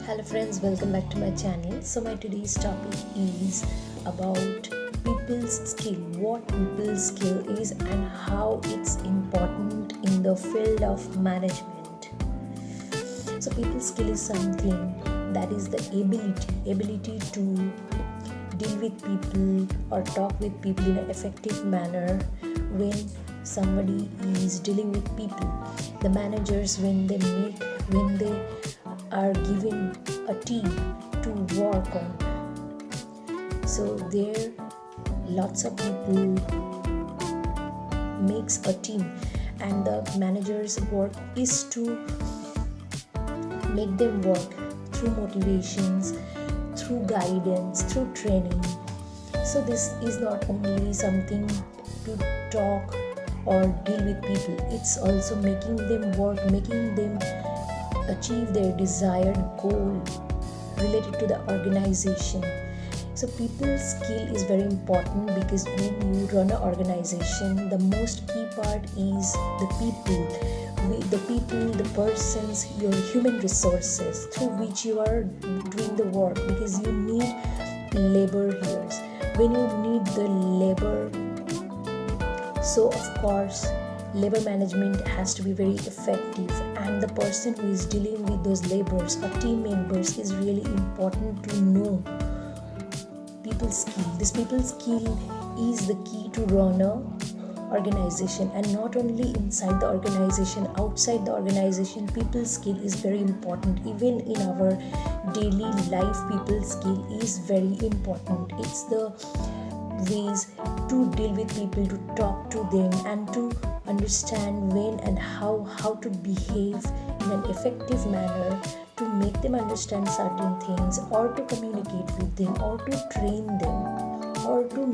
Hello friends, welcome back to my channel. So my today's topic is about people's skill, what people's skill is and how it's important in the field of management. So people's skill is something that is the ability to deal with people or talk with people in an effective manner when somebody is dealing with people. The managers when they are given a team to work on. So there lots of people makes a team and the manager's work is to make them work through motivations, through guidance, through training. So this is not only something to talk or deal with people, it's also making them work, making them achieve their desired goal related to the organization. So people's skill is very important because when you run an organization, the most key part is the people, the persons, your human resources through which you are doing the work, because you need labor here. When you need the labor, so of course labor management has to be very effective, and the person who is dealing with those laborers or team members is really important to know people's skill. This people's skill is the key to run a organization, and not only inside the organization, outside the organization people's skill is very important. Even in our daily life people's skill is very important. It's the ways to deal with people, to talk to them and to understand when and how to behave in an effective manner, to make them understand certain things, or to communicate with them, or to train them, or to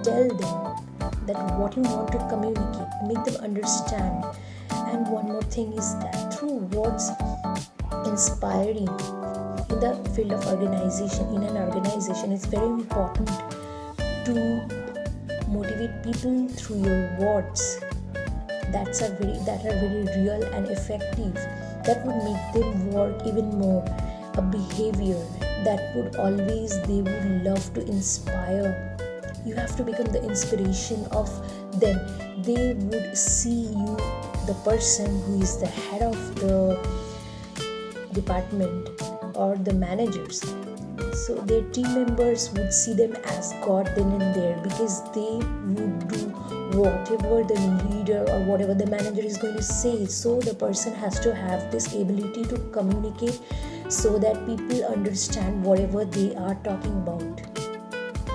tell them that what you want to communicate, make them understand. And one more thing is that through what's inspiring in the field of organization, in an organization, it's very important to motivate people through your words that are very real and effective, that would make them work even more. A behavior that would always they would love to inspire. You have to become the inspiration of them. They would see you, the person who is the head of the department or the managers, so their team members would see them as God then and there, because they would do whatever the leader or whatever the manager is going to say. So the person has to have this ability to communicate so that people understand whatever they are talking about.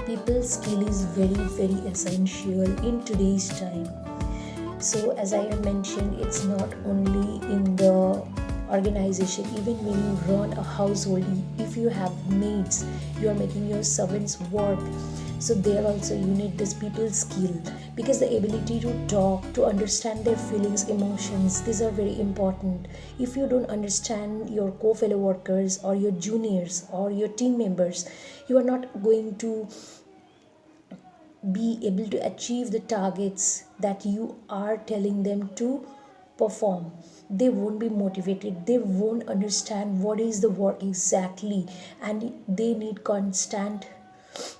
People's skill is very essential in today's time. So as I have mentioned, it's not only in the organization, even when you run a household, if you have maids, you are making your servants work, so there also you need this people skill, because the ability to talk, to understand their feelings, emotions, these are very important. If you don't understand your co-fellow workers or your juniors or your team members, you are not going to be able to achieve the targets that you are telling them to perform. They won't be motivated, they won't understand what is the work exactly, and they need constant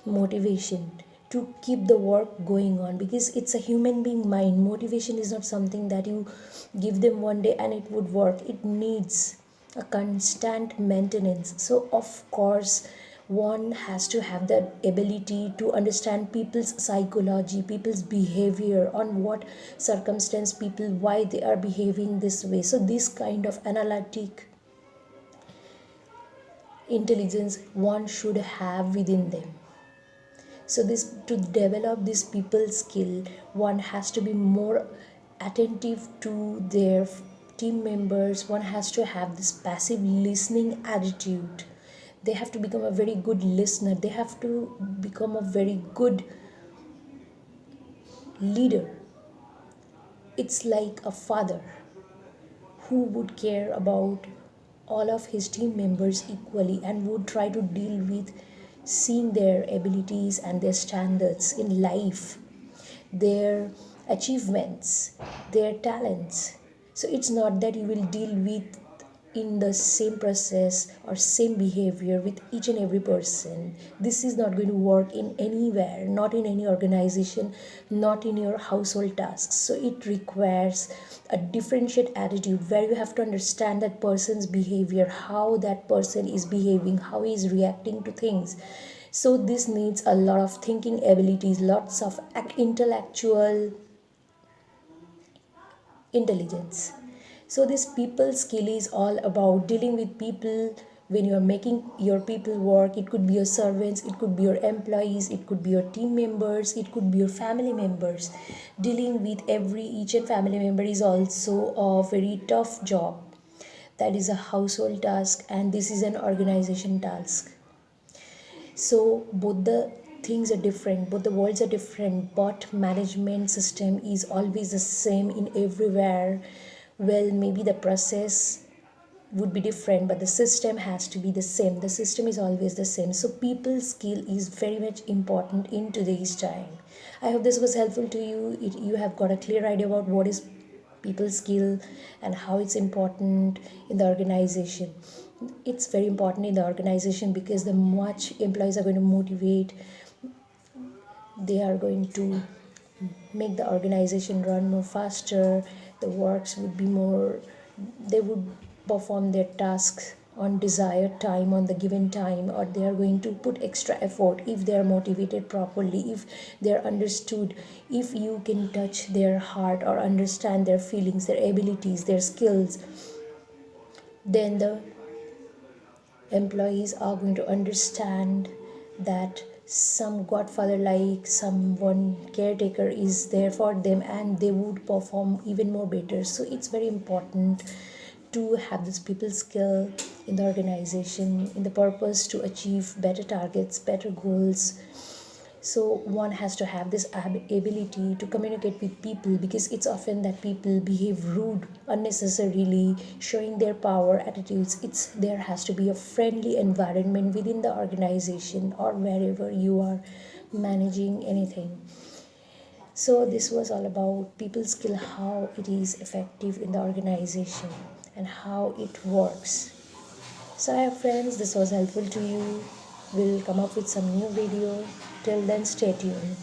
motivation to keep the work going on, because it's a human being mind. Motivation is not something that you give them one day and it would work. It needs a constant maintenance. So of course one has to have the ability to understand people's psychology, people's behavior, on what circumstance people, why they are behaving this way. So this kind of analytic intelligence one should have within them. So this, to develop this people skill, one has to be more attentive to their team members. One has to have this passive listening attitude. They have to become a very good listener. They have to become a very good leader. It's like a father who would care about all of his team members equally and would try to deal with seeing their abilities and their standards in life, their achievements, their talents. So it's not that you will deal with in the same process or same behavior with each and every person. This is not going to work in anywhere, not in any organization, not in your household tasks. So it requires a differentiate attitude where you have to understand that person's behavior, how that person is behaving, how he is reacting to things. So this needs a lot of thinking abilities, lots of intellectual intelligence. So this people skill is all about dealing with people. When you are making your people work, it could be your servants, it could be your employees, it could be your team members, it could be your family members. Dealing with every each and family member is also a very tough job. That is a household task, and this is an organization task. So both the things are different, both the worlds are different, but management system is always the same in everywhere. Well, maybe the process would be different, but the system has to be the same. The system is always the same. So people skill is very much important in today's time. I hope this was helpful to you. You have got a clear idea about what is people skill and how it's important in the organization. It's very important in the organization because the much employees are going to motivate, they are going to make the organization run more faster, the works would be more, they would perform their tasks on desired time, on the given time, or they are going to put extra effort if they are motivated properly, if they are understood, if you can touch their heart or understand their feelings, their abilities, their skills, then the employees are going to understand that some godfather like someone caretaker is there for them, and they would perform even more better. So it's very important to have this people skill in the organization, in the purpose to achieve better targets, better goals. So one has to have this ability to communicate with people, because it's often that people behave rude unnecessarily, showing their power attitudes. It's there has to be a friendly environment within the organization or wherever you are managing anything. So this was all about people skill, how it is effective in the organization and how it works. So I have friends, this was helpful to you. We'll come up with some new video. Till then, stay tuned.